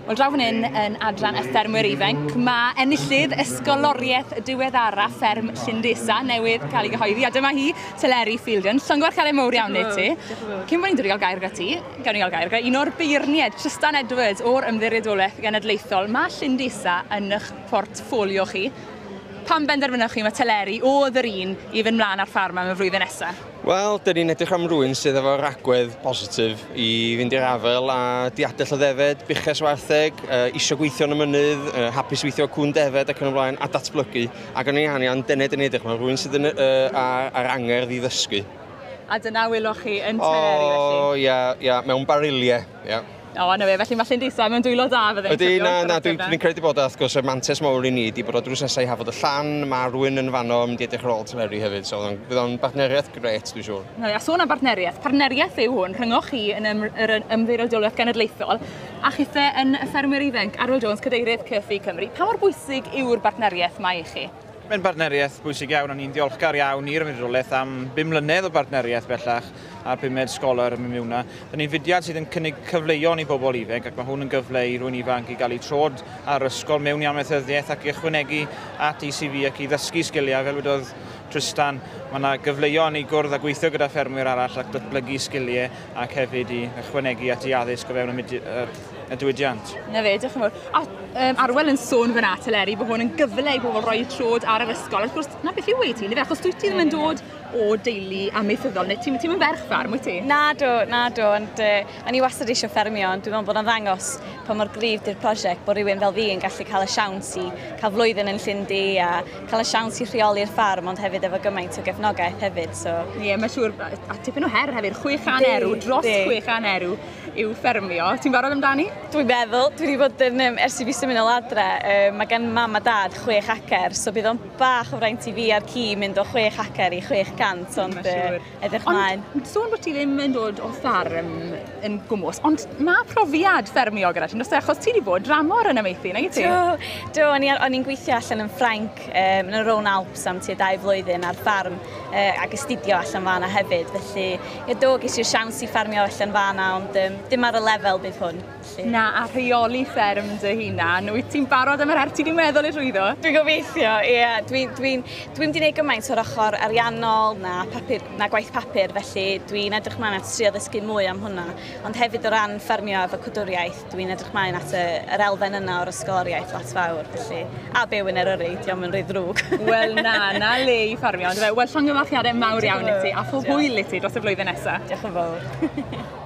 Wel, draw fan hyn yn adran y ffermwyr ifanc, mae enillydd ysgoloriaeth diweddara fferm Llindesa newydd cael ei gyhoeddi. A dyma hi, Teleri Fielden. Llongwarchadau mowr iawn neu ti. Cyn bod ni'n dod i gael gair gyda ti, gawn ni gael gair gyda un o'r beirniad, Tristan Edwards, o'r Ymddiriedolaeth Genedlaethol. Mae Llindesa yn eich portffolio chi. Pam benderfynwch chi mae Teleri oedd yr un i fynd mlaen ar ffarm am y flwyddyn nesaf? Wel, dyn ni'n edrych am rhywun sydd efo ragwedd positif i fynd i'r afel a diadell o ddefed, buches wartheg, isio gweithio yn y mynydd, hapus weithio cwn defed ac yn y blaen, a datblygu. Ac yn ei hanian, dyna dyn ni'n edrych, mae rhywun sydd ar angerdd i ddysgu. A dyna wyloch chi yn Teleri felly? O, ia, mewn bariliau, ia. O, na fe, felly mae Llindesa mewn dwylo da fydde'n Ydy, dwi'n credu bod wrth gwrs y mantes mawr i ni, di bod o drws nesau i hafod y llan, mae rhywun yn fanno yn mynd i edrych ar ôl Teleri hefyd, so bydd o'n bartneriaeth gret, dwi'n siŵr. Na, a sôn am bartneriaeth. Partneriaeth yw hwn, rhyngoch chi yn yr Ymddiriedolaeth Genedlaethol, a chithe yn y ffermwyr ifanc, Arwel Jones, Cadeirydd CFI Cymru. Pa mor bwysig yw'r bartneriaeth mae i chi? Mae'n bartneriaeth bwysig iawn, a ni'n ddiolchgar iawn i'r Ymddiriedolaeth am 5 mlynedd o bartneriaeth bellach a'r 5 scholar yn mynd mewn. Da ni'n fudiad sydd yn cynnig cyfleoedd i bobl ifanc, ac mae hwn yn gyfle i rhywun ifanc i gael ei trod ar ysgol mewn i amaethyddiaeth ac i ychwanegu at ECV ac i ddysgu sgiliau fel wedodd Tristan. Mae yna gyfleoedd i gwrdd a gweithio gyda ffermwyr arall ac datblygu sgiliau ac hefyd i ychwanegu at ei addysg o fewn y diwydiant. Na fe, diolch yn fawr. A Arwel yn sôn fyna, Teleri, bod hwn yn gyfle i bobl roi trod ar yr ysgol. Wrth gwrs, na beth yw wedi ti, achos dwi ti ddim yn dod o deulu amaethyddol, neu ti'n mynd ferch ffarm, wyt ti? Na do, ond o'n i wastad eisiau ffermio, ond dwi'n meddwl bod o'n ddangos pa mor gryf di'r prosiect bod rhywun fel fi yn gallu cael y siawns i cael flwyddyn yn Llyndy a cael y siawns i rheoli'r ffarm, ond hefyd efo gymaint o gefnogaeth hefyd. Ie, mae'n siŵr, a tipyn o her hefyd, 600 erw, dros 600 erw i'w ffermio. Ti'n barod amdani? Dwi'n meddwl, dwi wedi bod yn, ers i fi symud o ladre, mae gen mam a dad 6 hacer, so bydd o'n bach o fraint i fi ar ci mynd o 6 hacer i 600, ond edrych mlaen. Ond sôn bod ti ddim yn dod o ffarm yn gwmws, ond mae profiad ffermio gyda ti, achos ti wedi bod dramor yn amaethu, neu ti? Do, o'n i'n gweithio allan yn Ffrainc yn y Rown Alps am tua 2 flwyddyn ar ffarm ac astudio allan fanna hefyd, felly ges i'r siawns i ffarmio allan fanna, ond dim ar y lefel bydd hwn. Na, a rheoli fferm dy hunan, wyt ti'n barod am yr her ti wedi meddwl i rwyddo? Dwi'n gobeithio, ie. Dwi'n wedi gwneud gymaint o'r ochr ariannol na gwaith papur, felly dwi'n edrych mlaen at trio ddysgu mwy am hwnna. Ond hefyd o ran ffermio efo cwdwriaeth, dwi'n edrych mlaen at yr elfen yna o'r ysgoloriaeth Latfawr, felly. A byw yn Eryri, diolch yn rhy ddrwg. Wel na le i ffermio. Wel, llongyfarchiadau mawr iawn i ti, a phob hwyl i ti dros y flwyddyn nesaf. Diolch yn fawr.